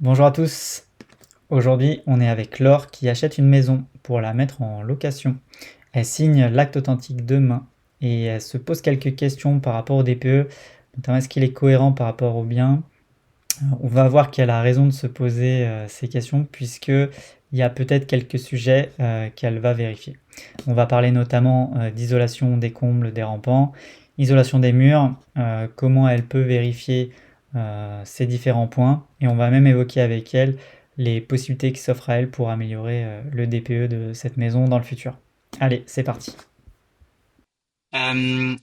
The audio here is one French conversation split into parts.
Bonjour à tous. Aujourd'hui, on est avec Laure qui achète une maison pour la mettre en location. Elle signe l'acte authentique demain et elle se pose quelques questions par rapport au DPE, notamment est-ce qu'il est cohérent par rapport au bien. On va voir qu'elle a raison de se poser ces questions puisque il y a peut-être quelques sujets qu'elle va vérifier. On va parler notamment d'isolation des combles, des rampants, isolation des murs, comment elle peut vérifier ces différents points et on va même évoquer avec elle les possibilités qui s'offrent à elle pour améliorer le DPE de cette maison dans le futur. Allez, c'est parti.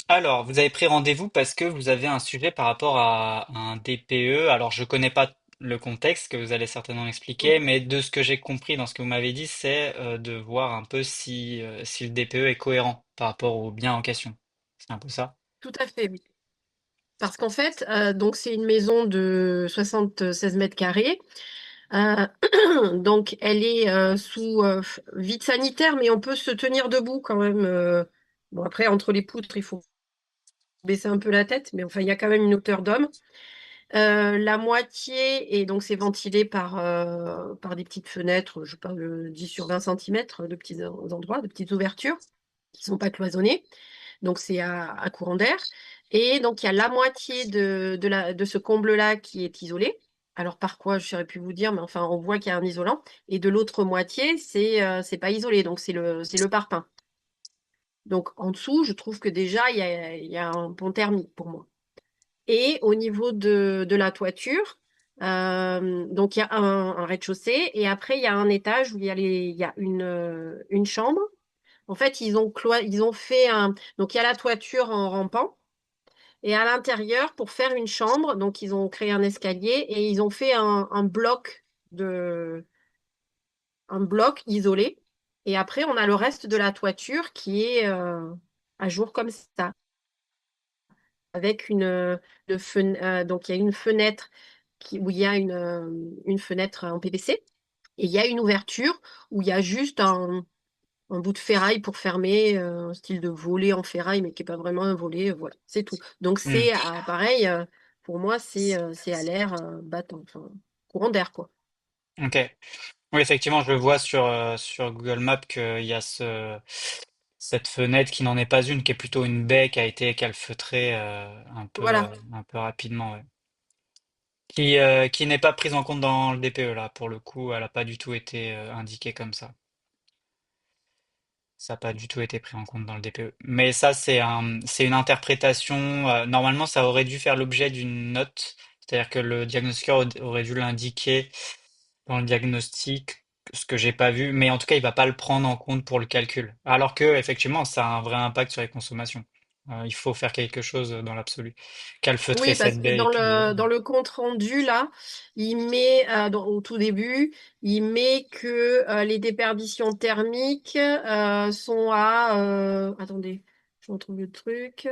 Alors, vous avez pris rendez-vous parce que vous avez un sujet par rapport à un DPE. Alors, je connais pas le contexte que vous allez certainement expliquer, mais de ce que j'ai compris dans ce que vous m'avez dit, c'est de voir un peu si le DPE est cohérent par rapport au bien en question. C'est un peu ça? Tout à fait, oui. Parce qu'en fait, donc c'est une maison de 76 mètres carrés. Euh, donc elle est sous vide sanitaire, mais on peut se tenir debout quand même. Bon, après, entre les poutres, il faut baisser un peu la tête, mais enfin, il y a quand même une hauteur d'homme. La moitié, et donc c'est ventilé par des petites fenêtres, je parle de 10 sur 20 centimètres, de petits endroits, de petites ouvertures qui ne sont pas cloisonnées. Donc c'est à courant d'air. Et donc il y a la moitié de ce comble-là qui est isolé. Alors par quoi, je ne saurais plus vous dire, mais enfin on voit qu'il y a un isolant. Et de l'autre moitié, c'est pas isolé, donc c'est le parpaing. Donc en dessous, je trouve que déjà il y a un pont thermique pour moi. Et au niveau de la toiture, donc il y a un rez-de-chaussée et après il y a un étage où il y a une chambre. En fait, ils ont fait un. Donc, il y a la toiture en rampant. Et à l'intérieur, pour faire une chambre, donc ils ont créé un escalier et ils ont fait de, un bloc isolé. Et après, on a le reste de la toiture qui est à jour comme ça, avec donc il y a une fenêtre où il y a une fenêtre en PVC et il y a une ouverture où il y a juste un bout de ferraille pour fermer, un style de volet en ferraille, mais qui n'est pas vraiment un volet, voilà, c'est tout. Donc Hmm, c'est pareil, pour moi, c'est à l'air battant, enfin, courant d'air, quoi. ok. Oui, effectivement, je le vois sur Google Maps qu'il y a cette fenêtre qui n'en est pas une, qui est plutôt une baie qui a été calfeutrée Voilà. un peu rapidement. Ouais. Qui n'est pas prise en compte dans le DPE là, pour le coup, elle n'a pas du tout été indiquée comme ça. Ça n'a pas du tout été pris en compte dans le DPE. Mais ça, c'est une interprétation. Normalement, ça aurait dû faire l'objet d'une note, c'est-à-dire que le diagnostiqueur aurait dû l'indiquer dans le diagnostic, ce que j'ai pas vu. Mais en tout cas, il va pas le prendre en compte pour le calcul. Alors que effectivement, ça a un vrai impact sur les consommations. Il faut faire quelque chose dans l'absolu. Calfeutrer Oui, parce cette que baie et dans puis. le compte rendu, là, il met, au tout début, il met que les déperditions thermiques sont attendez, je retrouve le truc.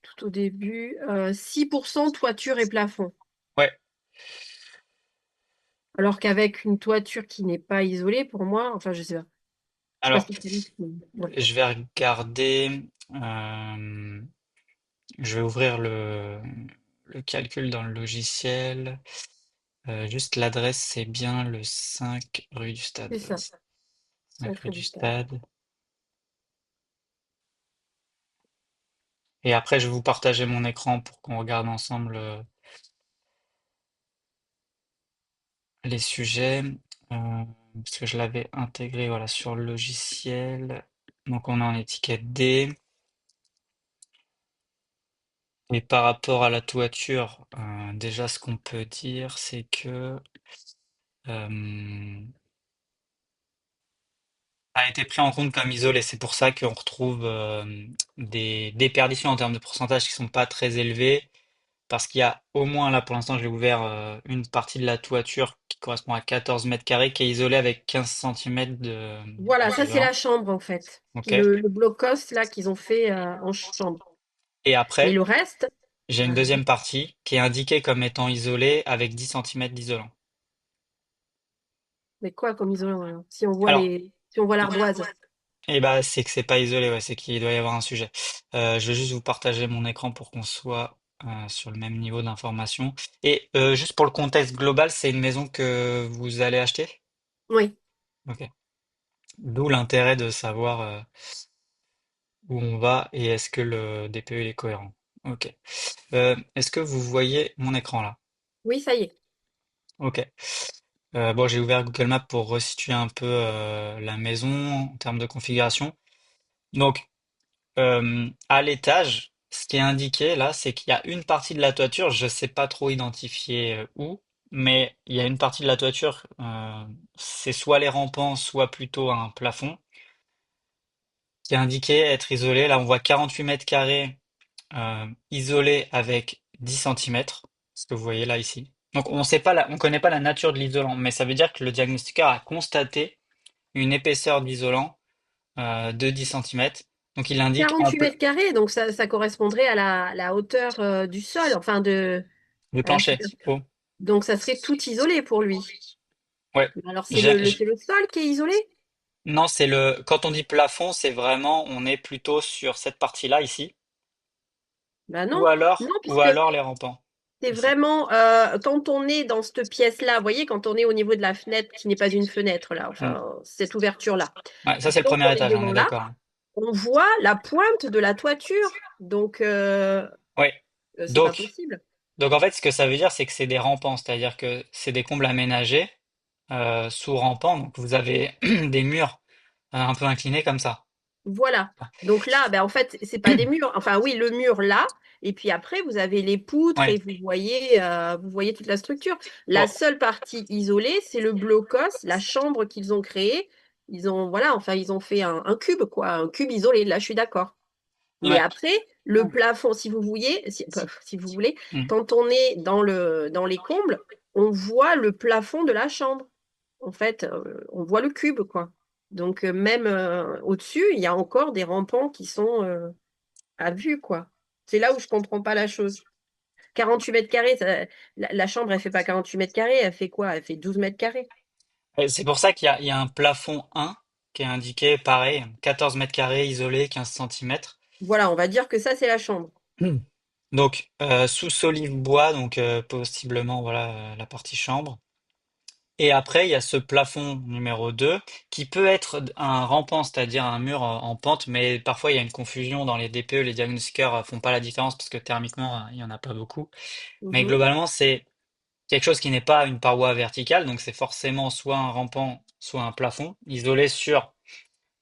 Tout au début, 6% toiture et plafond. Ouais. Alors qu'avec une toiture qui n'est pas isolée, pour moi, enfin, je sais pas. Je suis pas Alors, spécialiste, mais ouais. je vais regarder. Je vais ouvrir le calcul dans le logiciel. Juste l'adresse, c'est bien le 5 rue du Stade. C'est ça, 5 rue sacré du du stade. Stade. Et après, je vais vous partager mon écran pour qu'on regarde ensemble les sujets. Parce que je l'avais intégré voilà, sur le logiciel. Donc on est en étiquette D. Et par rapport à la toiture, déjà ce qu'on peut dire, c'est que euh, a été pris en compte comme isolé. C'est pour ça qu'on retrouve des déperditions en termes de pourcentage qui sont pas très élevés, parce qu'il y a au moins, là pour l'instant j'ai ouvert une partie de la toiture qui correspond à 14 mètres carrés, qui est isolée avec 15 centimètres Voilà, ça c'est d'isolant. la chambre en fait. Ok. Le bloc-os là qu'ils ont fait en chambre. Et Mais après, le reste, j'ai une euh, deuxième partie qui est indiquée comme étant isolée avec 10 centimètres d'isolant. mais quoi comme isolant alors Alors, Si on voit l'ardoise. eh ben, c'est que c'est pas isolé, ouais, c'est qu'il doit y avoir un sujet. Je vais juste vous partager mon écran pour qu'on soit sur le même niveau d'information. Et juste pour le contexte global, c'est une maison que vous allez acheter? Oui, Ok. D'où l'intérêt de savoir où on va et est-ce que le DPE il est cohérent. Ok. Est-ce que vous voyez mon écran là? oui, ça y est. Ok. Bon, j'ai ouvert Google Maps pour resituer un peu la maison en termes de configuration. Donc, à l'étage, ce qui est indiqué là, c'est qu'il y a une partie de la toiture, je sais pas trop identifier où, mais il y a une partie de la toiture, c'est soit les rampants, soit plutôt un plafond, qui est indiqué être isolé. Là, on voit 48 mètres carrés isolés avec 10 centimètres, ce que vous voyez là ici. Donc, on connaît pas la nature de l'isolant, mais ça veut dire que le diagnostiqueur a constaté une épaisseur d'isolant de 10 centimètres. Donc, il indique 48 mètres carrés, donc ça correspondrait à la hauteur du sol, enfin le à la plancher. superficie. Oh, Donc ça serait tout isolé pour lui. ouais. Alors c'est J'ai- c'est le sol qui est isolé? Non, quand on dit plafond, c'est vraiment, on est plutôt sur cette partie-là ici, Ben non, non, ou puisque alors les rampants c'est ici. vraiment quand on est dans cette pièce-là, vous voyez, quand on est au niveau de la fenêtre qui n'est pas une fenêtre là, Hmm. enfin cette ouverture-là. Ouais, ça c'est le Donc premier on est étage, on est devant là, d'accord. on voit la pointe de la toiture. Donc Ouais. c'est pas Donc, possible. donc en fait, ce que ça veut dire, c'est que c'est des rampants, c'est-à-dire que c'est des combles aménagés sous rampants. Donc vous avez des murs un peu inclinés comme ça. Voilà. Donc là, ben, en fait, c'est pas des murs. Enfin, oui, le mur là, et puis après, vous avez les poutres et Ouais. vous voyez toute la structure. La Bon, seule partie isolée, c'est le blocos, la chambre qu'ils ont créée. Ils ont, voilà, enfin, ils ont fait un cube, quoi, un cube isolé. Là, je suis d'accord. Mais ouais. après, le plafond, si vous voyez, si vous voulez, Hmm. quand on est dans les combles, on voit le plafond de la chambre. En fait, on voit le cube, quoi. Donc, même au-dessus, il y a encore des rampants qui sont à vue, quoi. C'est là où je comprends pas la chose. 48 mètres carrés, la chambre, elle fait pas 48 mètres carrés, elle fait quoi? Elle fait 12 mètres carrés. C'est pour ça qu'il y a un plafond 1 qui est indiqué pareil, 14 mètres carrés isolé, 15 centimètres. Voilà, on va dire que ça, c'est la chambre. Hmm. Donc, sous solive bois, donc possiblement voilà la partie chambre. Et après, il y a ce plafond numéro 2 qui peut être un rampant, c'est-à-dire un mur en pente, mais parfois il y a une confusion dans les DPE, les diagnostiqueurs font pas la différence parce que thermiquement, il y en a pas beaucoup. Mais Mhm. globalement, c'est quelque chose qui n'est pas une paroi verticale, donc c'est forcément soit un rampant, soit un plafond, isolé sur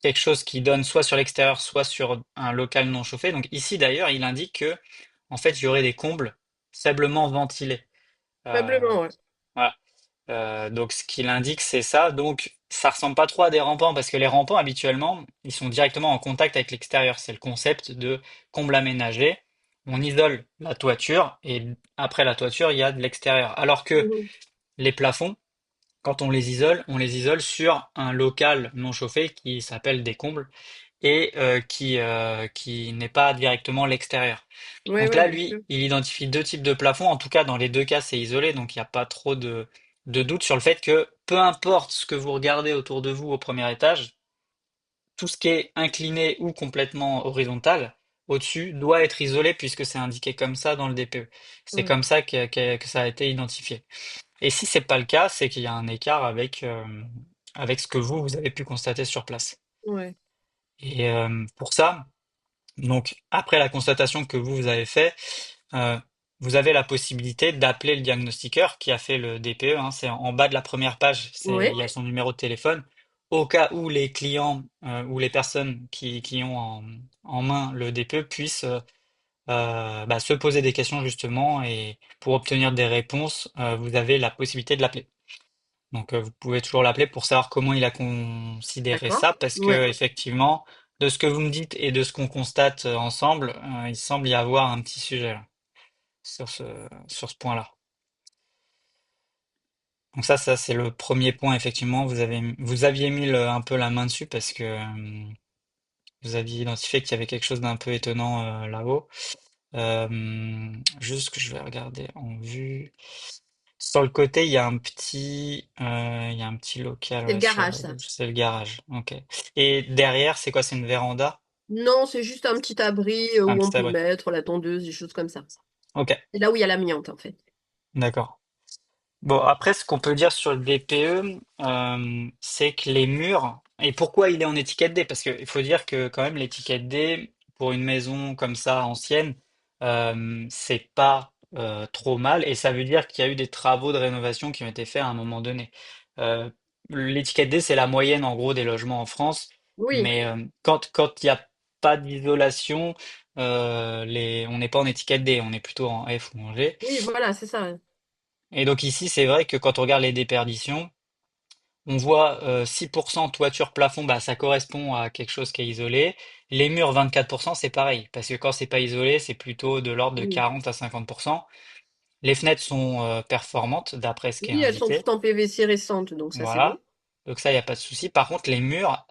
quelque chose qui donne soit sur l'extérieur, soit sur un local non chauffé. Donc ici d'ailleurs, il indique que en fait, il y aurait des combles faiblement ventilés. Euh, Probablement, ouais. voilà. Donc ce qu'il indique, c'est ça. Donc ça ressemble pas trop à des rampants parce que les rampants habituellement, ils sont directement en contact avec l'extérieur. C'est le concept de comble aménagé. On isole la toiture et après la toiture, il y a de l'extérieur. Alors que Mhm. les plafonds, quand on les isole sur un local non chauffé qui s'appelle des combles et qui n'est pas directement l'extérieur. Ouais, Donc ouais, là, bien lui, sûr. il identifie deux types de plafonds. En tout cas, dans les deux cas, c'est isolé, donc il n'y a pas trop de doute sur le fait que peu importe ce que vous regardez autour de vous au premier étage, tout ce qui est incliné ou complètement horizontal au-dessus doit être isolé puisque c'est indiqué comme ça dans le DPE. C'est Ouais. comme ça que ça a été identifié. Et si c'est pas le cas, c'est qu'il y a un écart avec ce que vous avez pu constater sur place. Ouais. Et pour ça, donc après la constatation que vous avez fait, euh, vous avez la possibilité d'appeler le diagnostiqueur qui a fait le DPE, hein, c'est en bas de la première page, il Ouais. y a son numéro de téléphone. Au cas où les clients ou les personnes qui ont en main le DPE puissent bah, se poser des questions justement et pour obtenir des réponses, vous avez la possibilité de l'appeler. Donc vous pouvez toujours l'appeler pour savoir comment il a considéré D'accord. ça, parce Ouais. que effectivement, de ce que vous me dites et de ce qu'on constate ensemble, il semble y avoir un petit sujet là, sur ce point-là. Donc ça c'est le premier point, effectivement. Vous aviez mis un peu la main dessus parce que vous aviez identifié qu'il y avait quelque chose d'un peu étonnant là-haut. Juste que je vais regarder en vue. Sur le côté, il y a un petit local, C'est le ouais, sur garage, la ça. gauche. C'est le garage. Ok. Et derrière, c'est quoi? C'est une véranda? Non, c'est juste un petit abri Un où on petit peut abri. mettre la tondeuse, des choses comme ça. Ok, C'est là où il y a l'amiante, en fait. d'accord. Bon, après, ce qu'on peut dire sur le DPE, c'est que les murs, et pourquoi il est en étiquette D? Parce qu'il faut dire que quand même l'étiquette D, pour une maison comme ça ancienne, c'est pas trop mal, et ça veut dire qu'il y a eu des travaux de rénovation qui ont été faits à un moment donné. Euh, L'étiquette D, c'est la moyenne en gros des logements en France, Oui, mais quand il n'y a pas d'isolation, on n'est pas en étiquette D, on est plutôt en F ou en G. oui, voilà, c'est ça. Et donc ici, c'est vrai que quand on regarde les déperditions, on voit 6% toiture-plafond, bah, ça correspond à quelque chose qui est isolé. Les murs, 24%, c'est pareil, parce que quand c'est pas isolé, c'est plutôt de l'ordre de Oui, 40 à 50%. Les fenêtres sont performantes, d'après ce qui est oui, elles sont indiqué. toutes en PVC récente, donc ça, c'est bon. Voilà. Donc ça, il n'y a pas de souci. Par contre, les murs,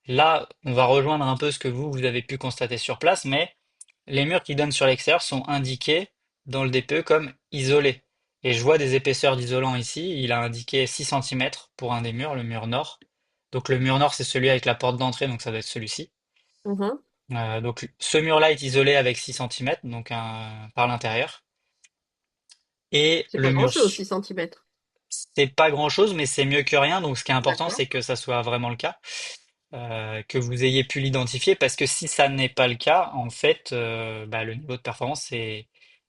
là, on va rejoindre un peu ce que vous avez pu constater sur place, mais les murs qui donnent sur l'extérieur sont indiqués dans le DPE comme isolés. Et je vois des épaisseurs d'isolant ici. Il a indiqué 6 centimètres pour un des murs, le mur nord. Donc le mur nord, c'est celui avec la porte d'entrée, donc ça doit être celui-ci. Mhm. Donc ce mur-là est isolé avec 6 centimètres, donc par l'intérieur. Et C'est le pas mur, grand-chose, 6 centimètres. c'est pas grand-chose, mais c'est mieux que rien. Donc ce qui est important, D'accord. c'est que ça soit vraiment le cas. Que vous ayez pu l'identifier, parce que si ça n'est pas le cas, en fait, bah, le niveau de performance est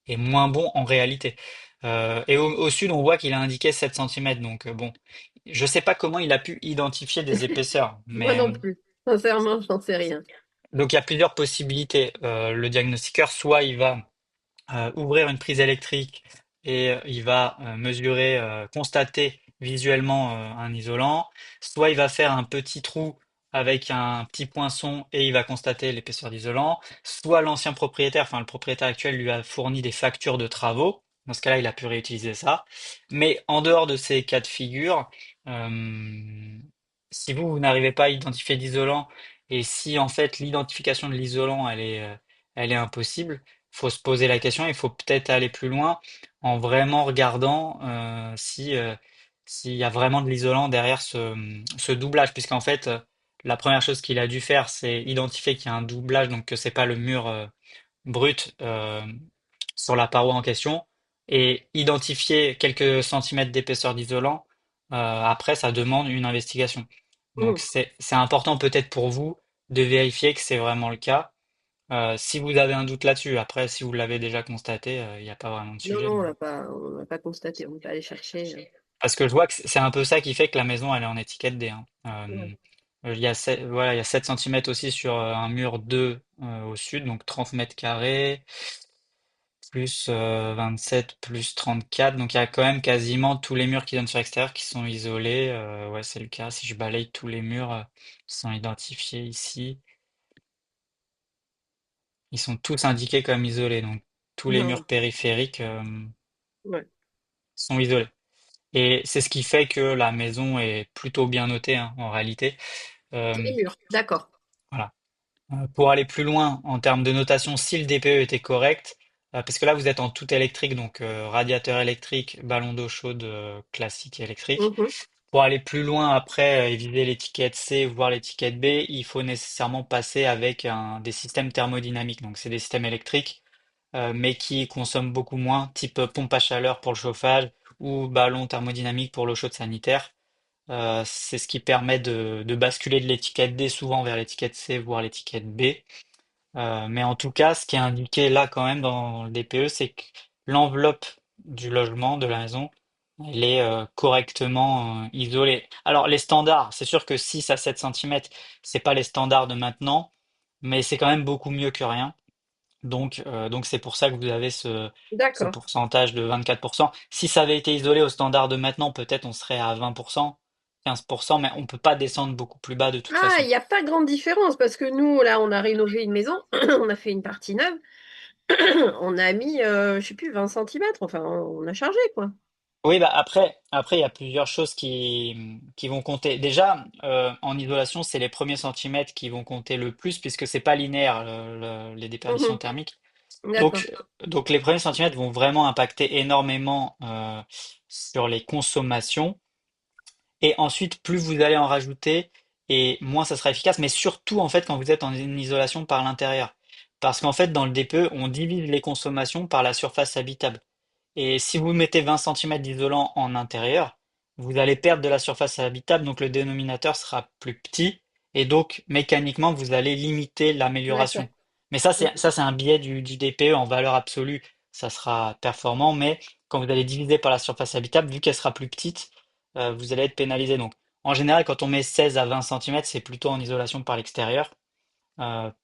moins bon en réalité. Et au sud, on voit qu'il a indiqué 7 centimètres, donc bon, je sais pas comment il a pu identifier des épaisseurs, Moi mais non plus. Sincèrement, j'en sais rien. donc il y a plusieurs possibilités. Le diagnostiqueur, soit il va ouvrir une prise électrique et il va mesurer, constater visuellement un isolant. Soit il va faire un petit trou avec un petit poinçon et il va constater l'épaisseur d'isolant. Soit l'ancien propriétaire, enfin le propriétaire actuel lui a fourni des factures de travaux. Dans ce cas-là, il a pu réutiliser ça. Mais en dehors de ces cas de figure, si vous n'arrivez pas à identifier d'isolant et si en fait l'identification de l'isolant elle est impossible, faut se poser la question, il faut peut-être aller plus loin en vraiment regardant si s'il y a vraiment de l'isolant derrière ce doublage, puisqu'en fait la première chose qu'il a dû faire, c'est identifier qu'il y a un doublage, donc que c'est pas le mur brut sur la paroi en question, et identifier quelques centimètres d'épaisseur d'isolant. Après, ça demande une investigation. Donc Mhm. c'est important peut-être pour vous de vérifier que c'est vraiment le cas. Si vous avez un doute là-dessus, après, si vous l'avez déjà constaté, il n'y a pas vraiment de Non, sujet. non, Mais... on l'a pas constaté. On va aller chercher. Parce que je vois que c'est un peu ça qui fait que la maison, elle est en étiquette D, hein. Ouais. Il y a 7, voilà, il y a 7 centimètres aussi sur un mur 2 au sud, donc 30 mètres carrés, plus 27, plus 34. Donc il y a quand même quasiment tous les murs qui donnent sur l'extérieur qui sont isolés. Ouais, c'est le cas. Si je balaye tous les murs qui sont identifiés ici, ils sont tous indiqués comme isolés. Donc tous les murs Non. périphériques Ouais. sont isolés. Et c'est ce qui fait que la maison est plutôt bien notée, hein, en réalité. Les Euh, murs. D'accord. voilà. Pour aller plus loin en termes de notation, si le DPE était correct, parce que là vous êtes en tout électrique, donc radiateur électrique, ballon d'eau chaude classique et électrique. Mhm. Pour aller plus loin après et viser l'étiquette C, voire l'étiquette B, il faut nécessairement passer avec des systèmes thermodynamiques. Donc c'est des systèmes électriques, mais qui consomment beaucoup moins, type pompe à chaleur pour le chauffage ou ballon thermodynamique pour l'eau chaude sanitaire. C'est ce qui permet de basculer de l'étiquette D souvent vers l'étiquette C, voire l'étiquette B. Mais en tout cas, ce qui est indiqué là quand même dans le DPE, c'est que l'enveloppe du logement, de la maison, elle est correctement isolée. Alors les standards, c'est sûr que 6 à 7 centimètres, c'est pas les standards de maintenant, mais c'est quand même beaucoup mieux que rien. Donc c'est pour ça que vous avez ce D'accord. pourcentage de 24%. Si ça avait été isolé au standard de maintenant, peut-être on serait à 20%, 15%, mais on peut pas descendre beaucoup plus bas de toute Ah, façon. il n'y a pas grande différence parce que nous, là, on a rénové une maison. On a fait une partie neuve. On a mis, je sais plus, 20 centimètres. Enfin, on a chargé, quoi. Oui, bah après, il y a plusieurs choses qui vont compter. Déjà, en isolation, c'est les premiers centimètres qui vont compter le plus, puisque c'est pas linéaire, les déperditions Mhm. thermiques. D'accord. Donc les premiers centimètres vont vraiment impacter énormément sur les consommations. Et ensuite, plus vous allez en rajouter, et moins ça sera efficace, mais surtout en fait quand vous êtes en isolation par l'intérieur. parce qu'en fait, dans le DPE, on divise les consommations par la surface habitable. Et si vous mettez 20 centimètres d'isolant en intérieur, vous allez perdre de la surface habitable, donc le dénominateur sera plus petit, et donc mécaniquement, vous allez limiter l'amélioration. D'accord. Mais ça, Ok. c'est un biais du DPE en valeur absolue, ça sera performant, mais quand vous allez diviser par la surface habitable, vu qu'elle sera plus petite, vous allez être pénalisé. Donc, en général, quand on met 16 à 20 centimètres, c'est plutôt en isolation par l'extérieur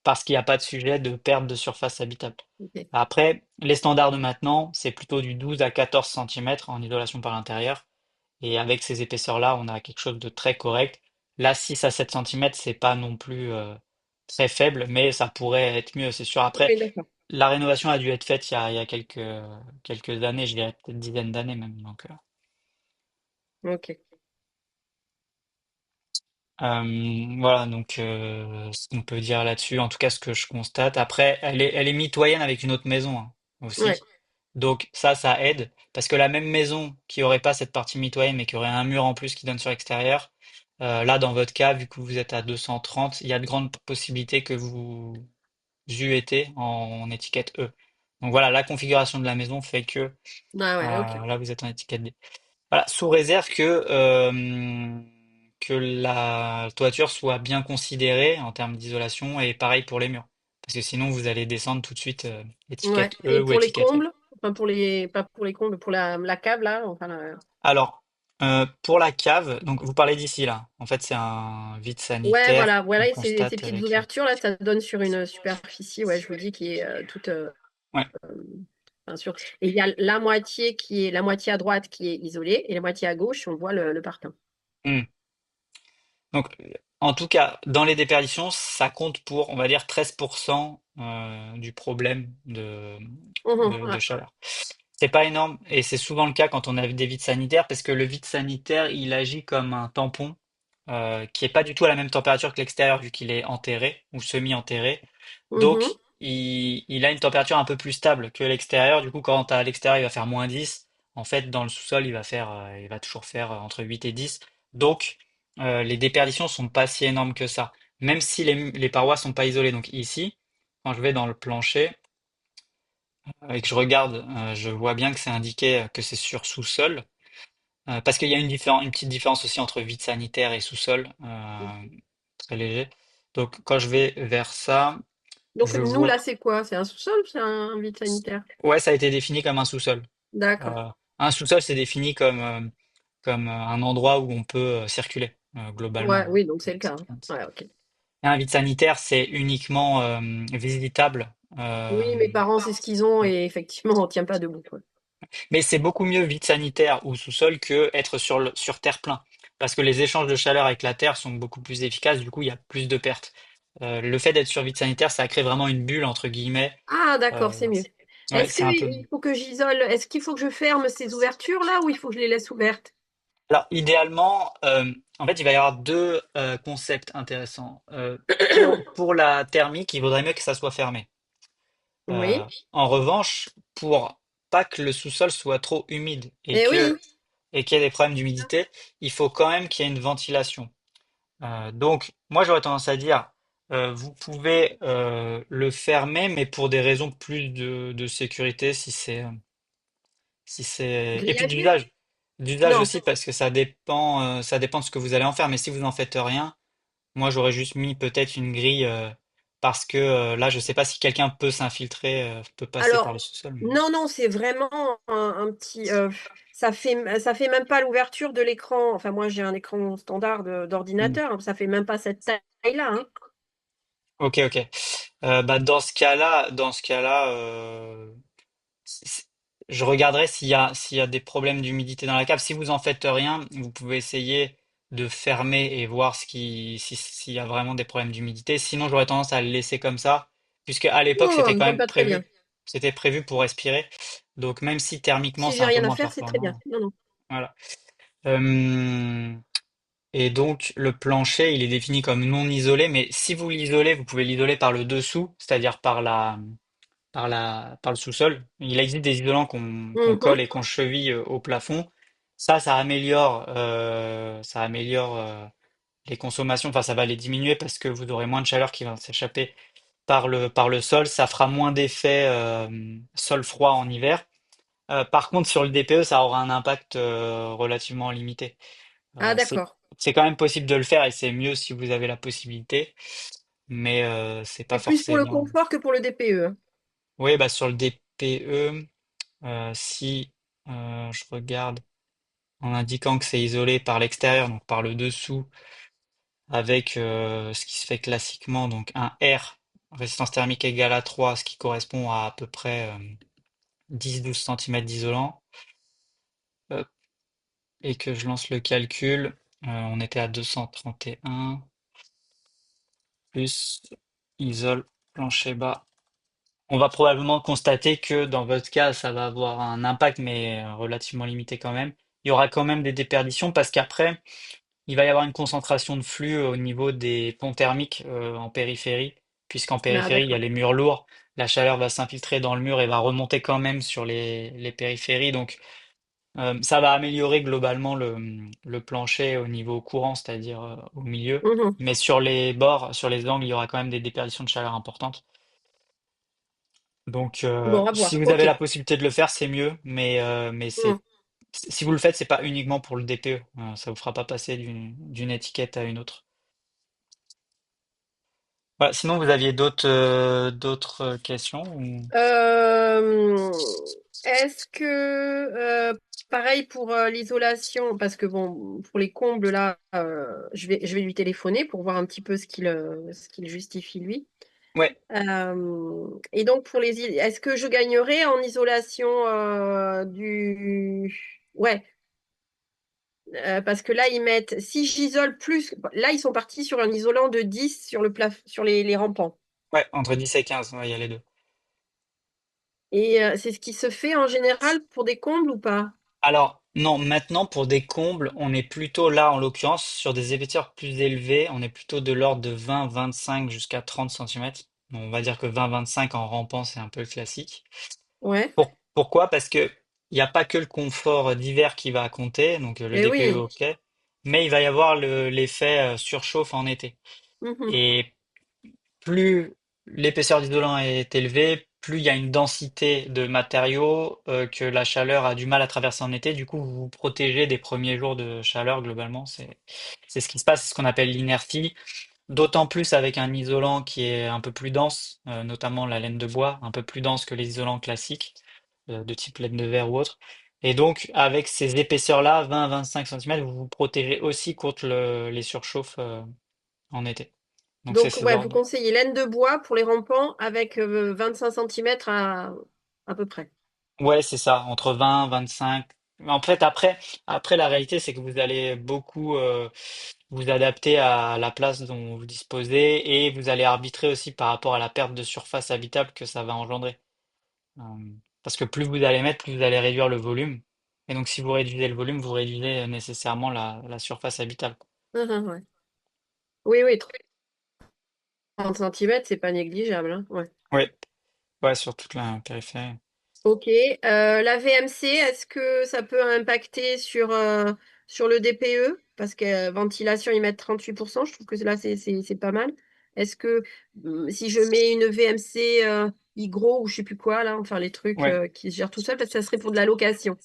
parce qu'il n'y a pas de sujet de perte de surface habitable. Ok. Après, les standards de maintenant, c'est plutôt du 12 à 14 centimètres en isolation par l'intérieur. Et avec ces épaisseurs-là, on a quelque chose de très correct. Là, 6 à 7 centimètres, c'est pas non plus très faible, mais ça pourrait être mieux, c'est sûr. Après, Oui, d'accord. la rénovation a dû être faite il y a quelques années, je dirais peut-être dizaines d'années même. Donc, Ok. voilà, donc ce qu'on peut dire là-dessus, en tout cas ce que je constate. Après, elle est mitoyenne avec une autre maison hein, Ouais. aussi. Donc ça aide. Parce que la même maison qui aurait pas cette partie mitoyenne, mais qui aurait un mur en plus qui donne sur l'extérieur, là dans votre cas, vu que vous êtes à 230, il y a de grandes possibilités que vous euez été en étiquette E. Donc voilà, la configuration de la maison fait que Ah ouais, ok. là vous êtes en étiquette D. Voilà, sous réserve que la toiture soit bien considérée en termes d'isolation et pareil pour les murs. Parce que sinon, vous allez descendre tout de suite Ouais. étiquette E Et ou pour les étiquette F. combles, enfin pas pour les combles, pour la cave là, enfin Alors, pour la cave, donc vous parlez d'ici là. En fait, c'est un vide ouais, sanitaire voilà, qu'on voilà, et ces constate petites avec. ouvertures là, ça donne sur une superficie, ouais, je vous dis, qui est toute, Ouais. bien sûr. Et il y a la moitié à droite qui est isolée, et la moitié à gauche, on voit le partant. Hmm. Donc, en tout cas, dans les déperditions, ça compte pour, on va dire, 13% du problème Mhm, de ouais. chaleur. C'est pas énorme et c'est souvent le cas quand on a des vides sanitaires parce que le vide sanitaire, il agit comme un tampon qui est pas du tout à la même température que l'extérieur vu qu'il est enterré ou semi-enterré. Mhm. Donc, il a une température un peu plus stable que l'extérieur. Du coup, quand à l'extérieur, il va faire -10. En fait, dans le sous-sol, il va toujours faire entre 8 et 10. Donc, les déperditions sont pas si énormes que ça, même si les parois sont pas isolées. Donc ici, quand je vais dans le plancher et que je regarde, je vois bien que c'est indiqué que c'est sur sous-sol. Parce qu'il y a une petite différence aussi entre vide sanitaire et sous-sol, très léger. Donc quand je vais vers ça, Donc je nous vois. là, c'est quoi? C'est un sous-sol ou c'est un vide sanitaire? Ouais, ça a été défini comme un sous-sol. D'accord. Euh, un sous-sol, c'est défini comme un endroit où on peut circuler, Ouais, globalement. oui, donc c'est le cas, hein. Ouais, ok. Et un vide sanitaire, c'est uniquement visitable. Oui, mes parents, c'est ce qu'ils ont, et effectivement, on tient pas debout, quoi. Mais c'est beaucoup mieux vide sanitaire ou sous-sol que être sur terre-plein. Parce que les échanges de chaleur avec la terre sont beaucoup plus efficaces, du coup, il y a plus de pertes. Le fait d'être sur vide sanitaire, ça crée vraiment une bulle, entre guillemets. Ah, Euh, d'accord, c'est mieux. ouais, Est-ce c'est un peu. qu'il faut que j'isole? Est-ce qu'il faut que je ferme ces ouvertures là, ou il faut que je les laisse ouvertes? Alors, idéalement, en fait, il va y avoir deux concepts intéressants. Pour la thermique, il vaudrait mieux que ça soit fermé. Oui. En revanche, pour pas que le sous-sol soit trop humide Eh oui. et qu'il y ait des problèmes d'humidité, il faut quand même qu'il y ait une ventilation. Donc, moi, j'aurais tendance à dire, vous pouvez le fermer, mais pour des raisons plus de sécurité, si c'est, et puis Grillagé? d'usage Non. aussi, parce que ça dépend de ce que vous allez en faire. Mais si vous en faites rien, moi, j'aurais juste mis peut-être une grille, parce que là, je sais pas si quelqu'un peut s'infiltrer, peut passer par le Alors, sous-sol. non, non, c'est vraiment un petit. Ça fait même pas l'ouverture de l'écran. Enfin, moi, j'ai un écran standard Hmm. d'ordinateur, hein. Ça fait même pas cette taille-là, hein. Ok, ok. Bah, dans ce cas-là, c- c- je regarderai s'il y a des problèmes d'humidité dans la cave. Si vous en faites rien, vous pouvez essayer de fermer et voir s'il y a vraiment des problèmes d'humidité. Sinon, j'aurais tendance à le laisser comme ça, puisque à l'époque, Oh, ça c'était me quand semble même pas très bien. prévu. C'était prévu pour respirer. Donc, même si thermiquement, Si c'est j'ai un peu rien à moins faire, c'est très bien. performant. Non, non. Voilà. Euh, et donc, le plancher, il est défini comme non isolé, mais si vous l'isolez, vous pouvez l'isoler par le dessous, c'est-à-dire par le sous-sol. Il existe des isolants qu'on colle Mhm. et qu'on cheville au plafond. Ça améliore les consommations. Enfin, ça va les diminuer parce que vous aurez moins de chaleur qui va s'échapper par le sol, ça fera moins d'effet sol froid en hiver. Par contre, sur le DPE, ça aura un impact relativement limité. Ah, C'est d'accord. quand même possible de le faire et c'est mieux si vous avez la possibilité, mais c'est pas C'est plus pour le forcément. confort que pour le DPE, hein. Oui, bah sur le DPE, si je regarde en indiquant que c'est isolé par l'extérieur, donc par le dessous, avec ce qui se fait classiquement, donc un R, résistance thermique égale à 3, ce qui correspond à peu près 10-12 cm d'isolant, hop, et que je lance le calcul, on était à 231, plus isole plancher bas. On va probablement constater que dans votre cas, ça va avoir un impact, mais relativement limité quand même. Il y aura quand même des déperditions parce qu'après, il va y avoir une concentration de flux au niveau des ponts thermiques en périphérie, puisqu'en Ah, périphérie, il y a d'accord. les murs lourds. La chaleur va s'infiltrer dans le mur et va remonter quand même sur les périphéries. Donc, ça va améliorer globalement le plancher au niveau courant, c'est-à-dire au milieu. Mhm. Mais sur les bords, sur les angles, il y aura quand même des déperditions de chaleur importantes. Donc, Bon, à si voir. vous Ok. avez la possibilité de le faire, c'est mieux. Mais Mhm. si vous le faites, c'est pas uniquement pour le DPE. Ça vous fera pas passer d'une étiquette à une autre. Voilà, sinon, vous aviez d'autres questions Euh, Est-ce que, pareil pour l'isolation, parce que bon, pour les combles, là, je vais lui téléphoner pour voir un petit peu ce qu'il justifie lui. Ouais, Et donc, est-ce que je gagnerais en isolation Ouais, parce que là, si j'isole plus, là, ils sont partis sur un isolant de 10 sur le sur les rampants. ouais, entre 10 et 15, ouais, il y a les deux. Et c'est ce qui se fait en général pour des combles ou pas? Alors, non, maintenant, pour des combles, on est plutôt là, en l'occurrence, sur des épaisseurs plus élevées. On est plutôt de l'ordre de 20-25 jusqu'à 30 cm. On va dire que 20-25 en rampant, c'est un peu le classique. Ouais. Pourquoi? Parce que il n'y a pas que le confort d'hiver qui va compter, donc le Eh DPE, oui. ok, mais il va y avoir l'effet surchauffe en été. Mhm. Et plus l'épaisseur d'isolant est élevée, plus il y a une densité de matériaux que la chaleur a du mal à traverser en été. Du coup, vous vous protégez des premiers jours de chaleur globalement. C'est ce qui se passe, c'est ce qu'on appelle l'inertie. D'autant plus avec un isolant qui est un peu plus dense, notamment la laine de bois, un peu plus dense que les isolants classiques, de type laine de verre ou autre. Et donc, avec ces épaisseurs-là, 20-25 cm, vous vous protégez aussi contre les surchauffes en été. Donc, c'est Donc, ces ouais, vous ordres. conseillez laine de bois pour les rampants avec 25 centimètres à peu près. Ouais, c'est ça, entre 20, 25. En fait, après, la réalité, c'est que vous allez beaucoup vous adapter à la place dont vous disposez et vous allez arbitrer aussi par rapport à la perte de surface habitable que ça va engendrer. Euh, Parce que plus vous allez mettre, plus vous allez réduire le volume. Et donc, si vous réduisez le volume, vous réduisez nécessairement la surface habitable. Mhm, ouais. Oui, oui, 30 centimètres, c'est pas négligeable, hein. Ouais. Oui, ouais, sur toute la périphérie. Ok. La VMC, est-ce que ça peut impacter sur le DPE? Parce que ventilation, ils mettent 38%. Je trouve que là, c'est pas mal. Est-ce que si je mets une VMC Hygro ou je sais plus quoi, là, enfin les trucs Ouais. qui se gèrent tout seul, parce que ça serait pour de la location.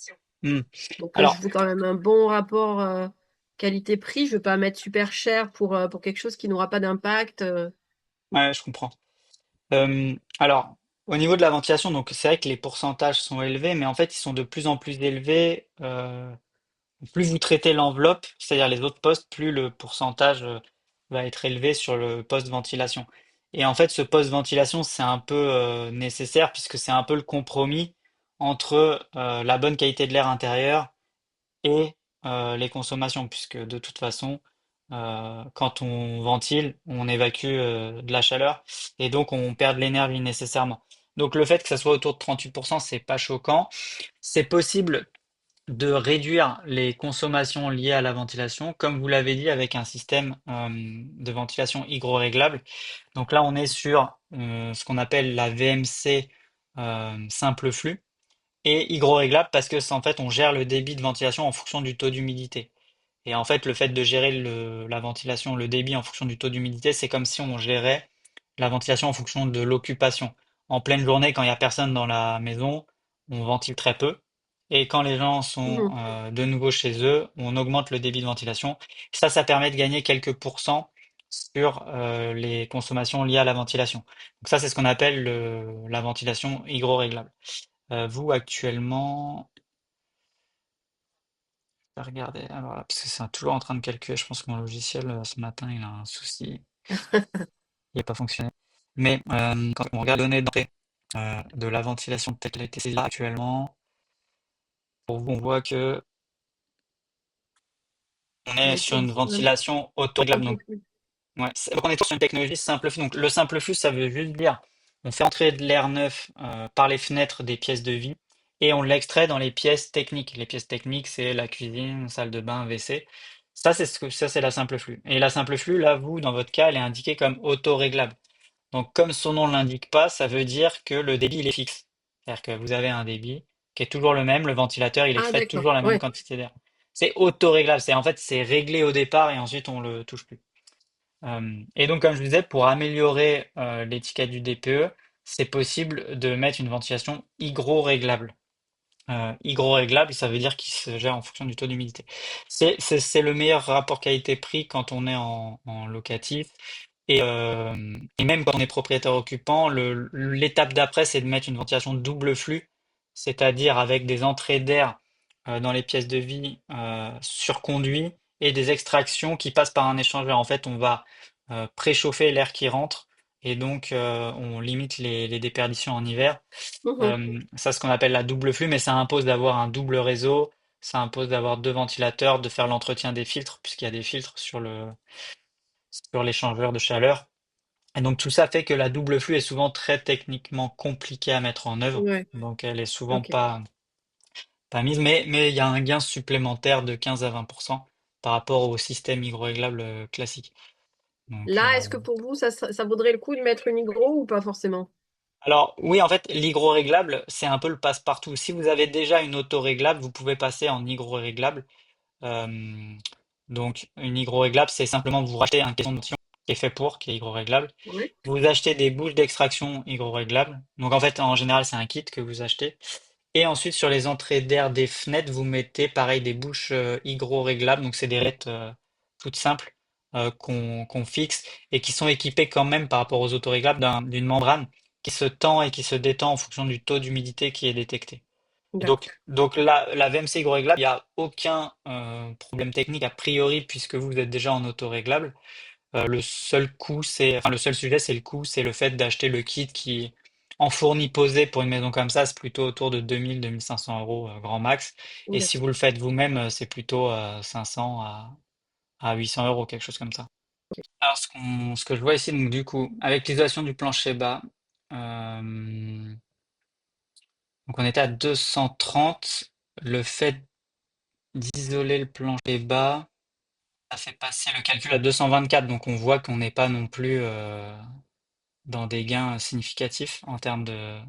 Hmm. Donc je Alors, veux quand même un bon rapport qualité-prix. Je veux pas mettre super cher pour quelque chose qui n'aura pas d'impact. ouais, je comprends. Alors, au niveau de la ventilation, donc c'est vrai que les pourcentages sont élevés, mais en fait, ils sont de plus en plus élevés. Plus vous traitez l'enveloppe, c'est-à-dire les autres postes, plus le pourcentage va être élevé sur le poste ventilation. Et en fait, ce poste ventilation, c'est un peu nécessaire puisque c'est un peu le compromis entre la bonne qualité de l'air intérieur et les consommations, puisque de toute façon, quand on ventile, on évacue de la chaleur et donc on perd de l'énergie nécessairement. Donc le fait que ça soit autour de 38%, c'est pas choquant. C'est possible de réduire les consommations liées à la ventilation, comme vous l'avez dit, avec un système de ventilation hydro-réglable. Donc là, on est sur ce qu'on appelle la VMC simple flux et hydro-réglable parce que c'est en fait on gère le débit de ventilation en fonction du taux d'humidité. Et en fait, le fait de gérer la ventilation, le débit en fonction du taux d'humidité, c'est comme si on gérait la ventilation en fonction de l'occupation. En pleine journée, quand il n'y a personne dans la maison, on ventile très peu. Et quand les gens sont Mhm. de nouveau chez eux, on augmente le débit de ventilation. Ça permet de gagner quelques pourcents sur les consommations liées à la ventilation. Donc ça, c'est ce qu'on appelle la ventilation hygroréglable. Vous, actuellement, je vais regarder, alors là, parce que c'est toujours en train de calculer, je pense que mon logiciel, ce matin, il a un souci, il n'a pas fonctionné. Mais quand on regarde les données d'entrée de la ventilation telle qu'elle a été saisie là, actuellement, pour vous, on voit que on Elle a est sur été une ventilation autoréglable. simple Donc, flux. ouais, donc on est sur une technologie simple flux. Donc le simple flux, ça veut juste dire on fait entrer de l'air neuf par les fenêtres des pièces de vie et on l'extrait dans les pièces techniques. Les pièces techniques, c'est la cuisine, salle de bain, WC. Ça, c'est la simple flux. Et la simple flux, là, vous, dans votre cas, elle est indiquée comme autoréglable. Donc, comme son nom ne l'indique pas, ça veut dire que le débit, il est fixe. C'est-à-dire que vous avez un débit qui est toujours le même, le ventilateur, il Ah, extrait d'accord. toujours la même Ouais. quantité d'air. C'est autoréglable, en fait, c'est réglé au départ et ensuite on le touche plus. Et donc, comme je vous disais, pour améliorer l'étiquette du DPE, c'est possible de mettre une ventilation hygroréglable. Hygroréglable, ça veut dire qu'il se gère en fonction du taux d'humidité. C'est le meilleur rapport qualité-prix quand on est en locatif. Et même quand on est propriétaire occupant, l'étape d'après, c'est de mettre une ventilation double flux, c'est-à-dire avec des entrées d'air dans les pièces de vie sur conduit et des extractions qui passent par un échangeur. En fait, on va préchauffer l'air qui rentre et donc on limite les déperditions en hiver. Mhm. Ça, c'est ce qu'on appelle la double flux, mais ça impose d'avoir un double réseau, ça impose d'avoir deux ventilateurs, de faire l'entretien des filtres, puisqu'il y a des filtres sur l'échangeur de chaleur. Et donc tout ça fait que la double flux est souvent très techniquement compliquée à mettre en œuvre, Ouais. donc elle est souvent Ok. pas mise, mais il y a un gain supplémentaire de 15 à 20% par rapport au système hygroréglable classique. Donc, Là, est-ce que pour vous, ça vaudrait le coup de mettre une hygro ou pas forcément? alors oui, en fait, l'hygroréglable, c'est un peu le passe-partout. Si vous avez déjà une autoréglable, vous pouvez passer en hygroréglable. Euh, donc, une hygroréglable, c'est simplement vous rachetez un caisson de ventilation qui est fait pour, qui est hygroréglable. Oui. Vous achetez des bouches d'extraction hygroréglables. Donc, en fait, en général, c'est un kit que vous achetez. Et ensuite, sur les entrées d'air des fenêtres, vous mettez pareil des bouches hygroréglables. Donc, c'est des raies toutes simples qu'on fixe et qui sont équipées quand même par rapport aux autoréglables d'une membrane qui se tend et qui se détend en fonction du taux d'humidité qui est détecté. Et D'accord. donc la VMC hygroréglable, il n'y a aucun problème technique a priori puisque vous êtes déjà en autoréglable. Le seul coût, enfin, le seul sujet, c'est le coût, c'est le fait d'acheter le kit qui, en fourni posé pour une maison comme ça, c'est plutôt autour de 2000-2500 euros grand max. Et si vous D'accord. le faites vous-même, c'est plutôt 500 à 800 euros, quelque chose comme ça. Alors, ce que je vois ici, donc du coup, avec l'isolation du plancher bas, euh, donc on était à 230. Le fait d'isoler le plancher bas, ça fait passer le calcul à 224. Donc on voit qu'on n'est pas non plus dans des gains significatifs en termes de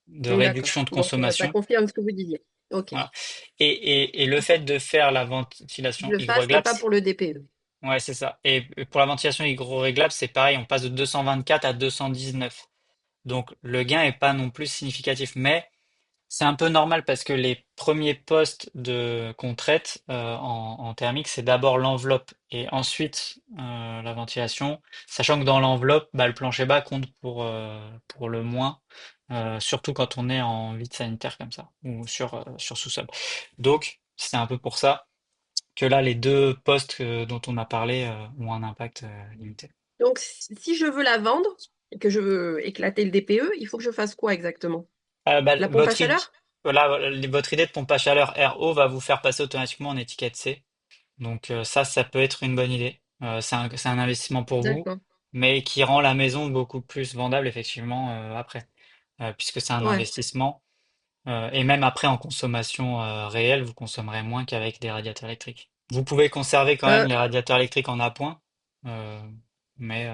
D'accord. réduction de Donc, ça consommation. confirme ce que vous disiez. Ok. Voilà. Et le fait de faire la Je ventilation le fasse, mais hygroréglable, pas pour le DPE. ouais, c'est ça. Et pour la ventilation hygroréglable, c'est pareil, on passe de 224 à 219. Donc le gain est pas non plus significatif, mais c'est un peu normal parce que les premiers postes qu'on traite en thermique, c'est d'abord l'enveloppe et ensuite la ventilation, sachant que dans l'enveloppe, bah, le plancher bas compte pour le moins, surtout quand on est en vide sanitaire comme ça ou sur sous-sol. Donc c'est un peu pour ça que là, les deux postes dont on a parlé ont un impact limité. Donc, si je veux la vendre et que je veux éclater le DPE, il faut que je fasse quoi exactement? Bah, La pompe à chaleur? votre idée de pompe à chaleur RO va vous faire passer automatiquement en étiquette C. Donc ça peut être une bonne idée. C'est un investissement pour vous, D'accord. mais qui rend la maison beaucoup plus vendable effectivement après, puisque c'est un Ouais. investissement. Et même après en consommation réelle, vous consommerez moins qu'avec des radiateurs électriques. Vous pouvez conserver quand même Euh, les radiateurs électriques en appoint, euh, mais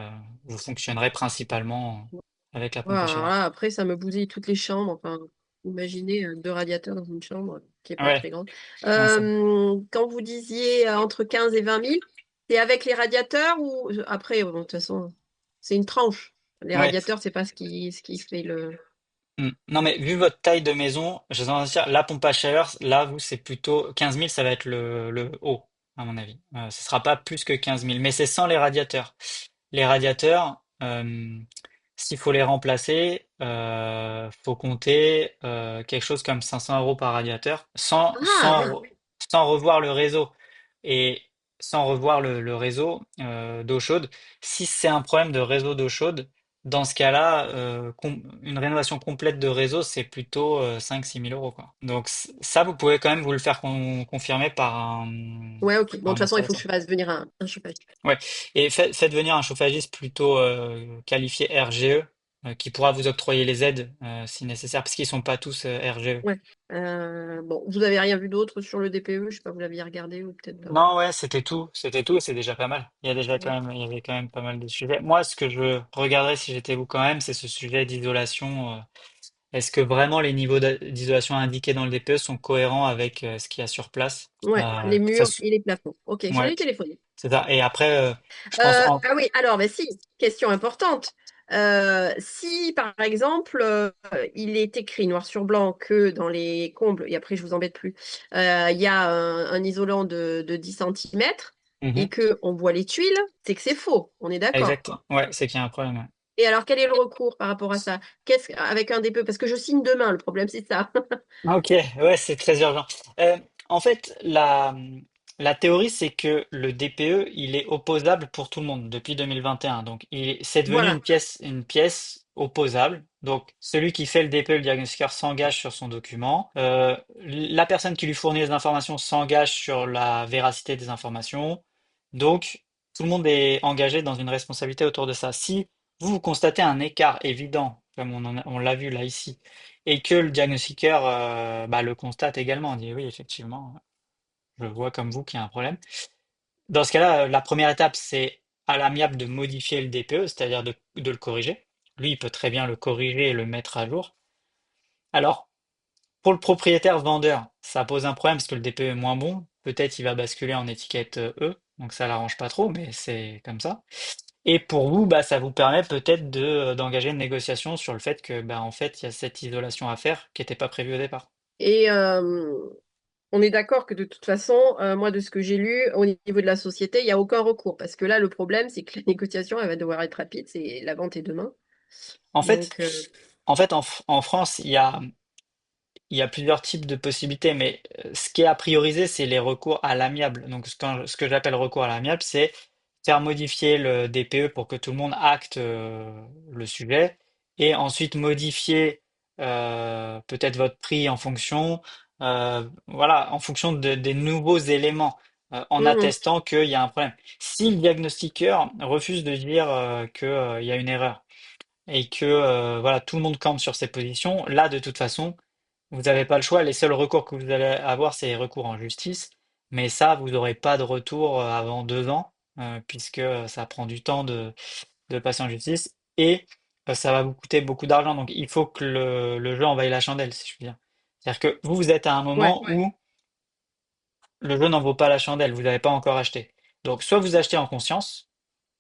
vous fonctionnerez principalement avec la pompe à voilà, alors chaleur. là, après, ça me bousille toutes les chambres. Enfin, imaginez deux radiateurs dans une chambre qui n'est pas Ouais, très grande. non, Quand vous disiez entre 15 et 20 000, c'est avec les radiateurs ou après, bon, de toute façon, c'est une tranche. Les Ouais. radiateurs, c'est pas ce qui fait le. Non, mais vu votre taille de maison, je vais tendance à dire, la pompe à chaleur, là, vous, c'est plutôt 15 000, ça va être le haut, à mon avis. Ce sera pas plus que 15 000, mais c'est sans les radiateurs. Les radiateurs, s'il faut les remplacer, faut compter quelque chose comme 500 euros par radiateur, Ah, ouais. sans revoir le réseau. Et sans revoir le réseau d'eau chaude. Si c'est un problème de réseau d'eau chaude, dans ce cas-là, une rénovation complète de réseau, c'est plutôt 5-6 000 euros, quoi. Donc ça, vous pouvez quand même vous le faire confirmer Ouais, ok. Bon, par de toute un façon, il faut que installateur. je fasse venir un chauffage. Ouais. Et faites venir un chauffagiste plutôt qualifié RGE qui pourra vous octroyer les aides si nécessaire, parce qu'ils sont pas tous RGE. Ouais. Bon, vous avez rien vu d'autre sur le DPE? Je sais pas, vous l'aviez regardé ou peut-être pas. Non, ouais, c'était tout, et c'est déjà pas mal. Ouais. Il y avait quand même pas mal de sujets. Moi, ce que je regarderais si j'étais vous quand même, c'est ce sujet d'isolation. Est-ce que vraiment les niveaux d'isolation indiqués dans le DPE sont cohérents avec ce qu'il y a sur place? Ouais, les Que ça, murs et les plafonds. Ok, je vais ouais, lui téléphoner. c'est ça. Et après, je pense Ah oui, alors, ben si, question importante. Si, par exemple, il est écrit noir sur blanc que dans les combles, et après je vous embête plus, il y a un isolant de 10 centimètres Mhm. et que on voit les tuiles, c'est que c'est faux. On est d'accord. Exact. Ouais, c'est qu'il y a un problème. Ouais. Et alors, quel est le recours par rapport à ça? Avec un DPE? Parce que je signe demain, le problème, c'est ça. Ah, ok, ouais, c'est très urgent. En fait, la théorie, c'est que le DPE, il est opposable pour tout le monde depuis 2021. Donc, c'est devenu Voilà. une pièce opposable. Donc, celui qui fait le DPE, le diagnostiqueur, s'engage sur son document. La personne qui lui fournit les informations s'engage sur la véracité des informations. Donc, tout le monde est engagé dans une responsabilité autour de ça. Si vous constatez un écart évident, comme on l'a vu là ici, et que le diagnostiqueur bah, le constate également. On dit oui, effectivement, je vois comme vous qu'il y a un problème. Dans ce cas-là, la première étape, c'est à l'amiable de modifier le DPE, c'est-à-dire de le corriger. Lui, il peut très bien le corriger et le mettre à jour. Alors, pour le propriétaire vendeur, ça pose un problème parce que le DPE est moins bon. Peut-être il va basculer en étiquette E, donc ça l'arrange pas trop, mais c'est comme ça. Et pour vous, bah, ça vous permet peut-être d'engager une négociation sur le fait que, bah, en fait, il y a cette isolation à faire qui n'était pas prévue au départ. Et on est d'accord que de toute façon, moi, de ce que j'ai lu, au niveau de la société, il n'y a aucun recours. Parce que là, le problème, c'est que la négociation, elle va devoir être rapide. C'est la vente est demain. En fait, Donc, en France, il y a plusieurs types de possibilités, mais ce qui est à prioriser, c'est les recours à l'amiable. Donc, ce que j'appelle recours à l'amiable, c'est faire modifier le DPE pour que tout le monde acte le sujet, et ensuite modifier peut-être votre prix en fonction, voilà, en fonction des nouveaux éléments, en mhm. attestant qu'il y a un problème. Si le diagnostiqueur refuse de dire qu'il y a une erreur, et que voilà, tout le monde campe sur ses positions, là, de toute façon, vous n'avez pas le choix. Les seuls recours que vous allez avoir, c'est les recours en justice. Mais ça, vous n'aurez pas de retour avant 2 ans, puisque ça prend du temps de passer en justice. Et ça va vous coûter beaucoup d'argent. Donc, il faut que le jeu envaille la chandelle, si je puis dire. C'est-à-dire que vous êtes à un Ouais. moment où le jeu n'en vaut pas la chandelle. Vous n'avez pas encore acheté. Donc, soit vous achetez en conscience,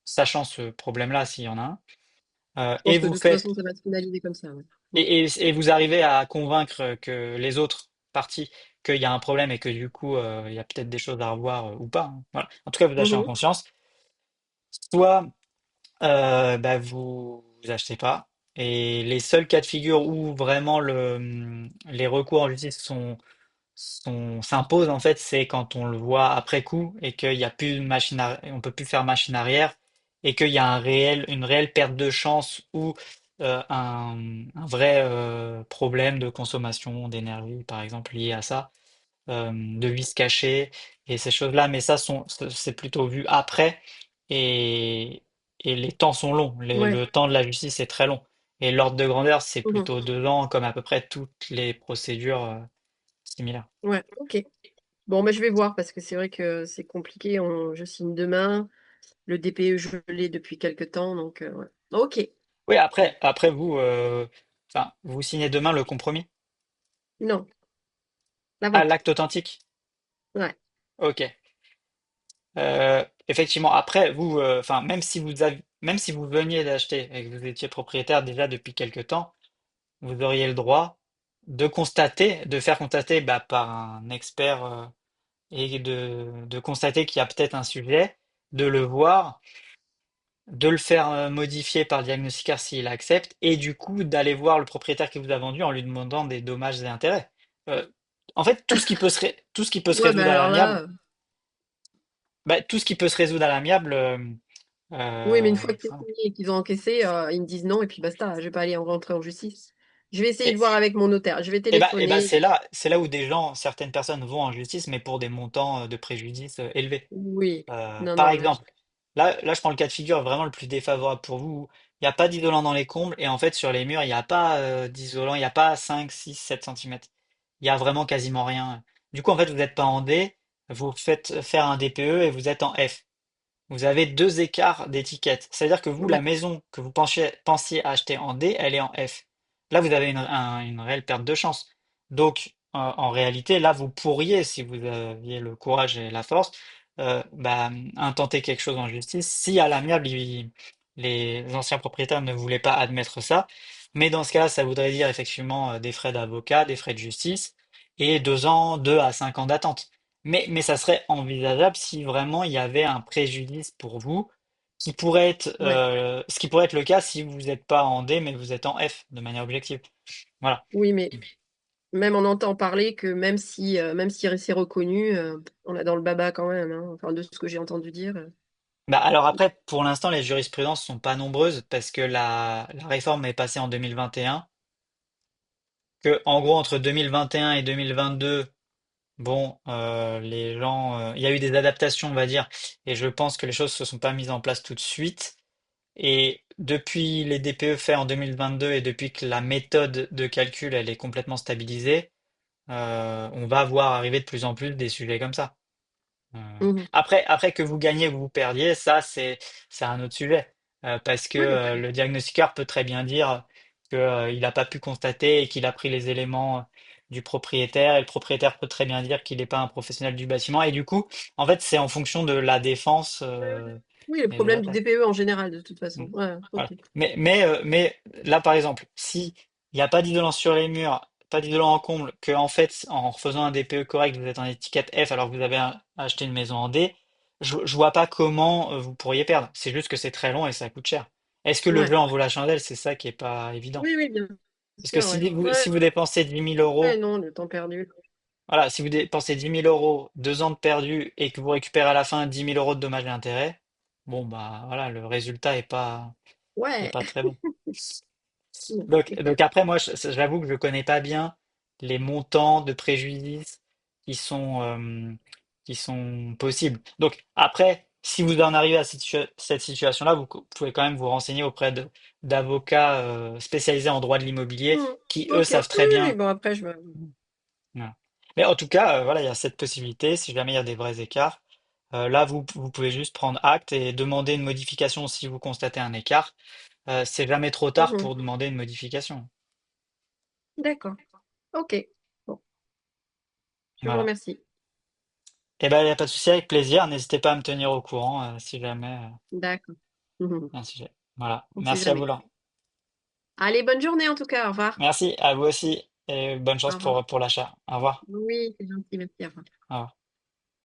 sachant ce problème-là, s'il y en a un, Je et pense que vous de toute façon, faites ça va se finaliser comme ça. Ouais. Mm. et vous arrivez à convaincre que les autres parties qu'il y a un problème et que du coup il y a peut-être des choses à revoir ou pas, hein. Voilà. En tout cas, vous achetez en Mhm. conscience. Soit bah, vous achetez pas. Et les seuls cas de figure où vraiment les recours en justice s'imposent, en fait, c'est quand on le voit après coup et qu'il y a plus de on peut plus faire machine arrière et qu'il y a une réelle perte de chance ou un vrai problème de consommation d'énergie, par exemple, lié à ça, de vices cachés et ces choses-là. Mais ça, c'est plutôt vu après et, et les temps sont longs. Ouais. Le temps de la justice est très long. Et l'ordre de grandeur, c'est Mhm. plutôt 2 ans, comme à peu près toutes les procédures similaires. Ouais. Ok. Bon, mais je vais voir parce que c'est vrai que c'est compliqué. Je signe demain. Le DPE, je l'ai depuis quelque temps. Donc, ouais. Ok. Oui, après vous, enfin, vous signez demain le compromis. Non, la Ah, vente. l'acte authentique. Ouais. Ok. Effectivement, après vous, enfin, même si vous avez, même si vous veniez d'acheter et que vous étiez propriétaire déjà depuis quelque temps, vous auriez le droit de constater, de faire constater bah, par un expert et de constater qu'il y a peut-être un sujet, de le voir, de le faire modifier par le diagnostiqueur s'il accepte, et du coup d'aller voir le propriétaire qui vous a vendu en lui demandant des dommages et intérêts. Euh, En fait, tout ce qui peut se Ouais, bah résoudre à alors l'amiable, là, bah, tout ce qui peut se résoudre à l'amiable, oui, mais une fois que c'est voilà. signé et qu'ils ont encaissé, ils me disent non et puis basta, je vais pas aller en rentrer en justice. Je vais essayer Et, de voir avec mon notaire. Je vais et bah, téléphoner. c'est là où des gens, certaines personnes vont en justice, mais pour des montants de préjudice élevés. Oui, non, Par non, là, exemple, là, je prends le cas de figure vraiment le plus défavorable pour vous. Il n'y a pas d'isolant dans les combles et en fait, sur les murs, il n'y a pas d'isolant, il n'y a pas 5, 6, 7 centimètres. Il y a vraiment quasiment rien. Du coup, en fait, vous n'êtes pas en D, vous faites faire un DPE et vous êtes en F. Vous avez deux écarts d'étiquette. C'est-à-dire que vous, la d'accord. maison que vous pensiez acheter en D, elle est en F. Là, vous avez une réelle perte de chance. Donc, en réalité, là, vous pourriez, si vous aviez le courage et la force, bah, intenter quelque chose en justice. Si à l'amiable, les anciens propriétaires ne voulaient pas admettre ça. Mais dans ce cas-là, ça voudrait dire effectivement des frais d'avocat, des frais de justice et 2 ans, 2 à 5 ans d'attente. Mais ça serait envisageable si vraiment il y avait un préjudice pour vous, Ouais. ce qui pourrait être le cas si vous n'êtes pas en D, mais vous êtes en F de manière objective. Voilà. Oui, mais même on entend parler que même si c'est reconnu, on est dans le baba quand même, hein, enfin de ce que j'ai entendu dire. Bah, alors après, pour l'instant, les jurisprudences sont pas nombreuses parce que la réforme est passée en 2021, que en gros entre 2021 et 2022, bon, les gens, il y a eu des adaptations, on va dire, et je pense que les choses se sont pas mises en place tout de suite. Et depuis les DPE faits en 2022 et depuis que la méthode de calcul elle est complètement stabilisée, on va voir arriver de plus en plus des sujets comme ça. Mhm. Après que vous gagnez ou vous perdiez, ça c'est un autre sujet. Parce que Oui, après. le diagnostiqueur peut très bien dire que, il n'a pas pu constater et qu'il a pris les éléments du propriétaire, et le propriétaire peut très bien dire qu'il n'est pas un professionnel du bâtiment. Et du coup, en fait, c'est en fonction de la défense Oui, le et de la problème du thèse. DPE en général, de toute Mm. façon. Ouais, Voilà. ok. Mais là, par exemple, si il n'y a pas d'isolant sur les murs, pas d'isolant en comble, que en fait, en faisant un DPE correct, vous êtes en étiquette F alors que vous avez acheté une maison en D, je vois pas comment vous pourriez perdre. C'est juste que c'est très long et ça coûte cher. Est-ce que le Ouais. jeu en vaut la chandelle? C'est ça qui est pas évident. Oui, oui, bien Parce que sûr, ouais. si Ouais, vous dépensez 10 000 ouais, euros, non, le temps perdu. voilà, si vous dépensez 10 000 euros, 2 ans de perdu et que vous récupérez à la fin 10 000 euros de dommages et intérêts, bon, bah voilà, le résultat est Ouais. pas très bon. Non, c'est clair. Donc après, moi, j'avoue que je connais pas bien les montants de préjudice qui sont possibles. Donc après, si vous en arrivez à cette situation-là, vous pouvez quand même vous renseigner auprès d'avocats spécialisés en droit de l'immobilier Mhm. qui, eux, Ok. savent Oui, très oui, oui, bien. bon, après, je me... Voilà. Mais en tout cas, voilà, il y a cette possibilité, si jamais il y a des vrais écarts. Là, vous pouvez juste prendre acte et demander une modification si vous constatez un écart. C'est jamais trop tard Mhm. pour demander une modification. D'accord. Ok. Bon, je vous Voilà. remercie. Eh ben, il n'y a pas de souci, avec plaisir. N'hésitez pas à me tenir au courant si jamais D'accord. Mhm. il y a un sujet. Voilà. On ne sait Merci à vous, jamais. Laurent. Allez, bonne journée en tout cas. Au revoir. Merci à vous aussi et bonne Au chance revoir. pour l'achat. Au revoir. Oui, c'est gentil. Merci. Au revoir. Au revoir.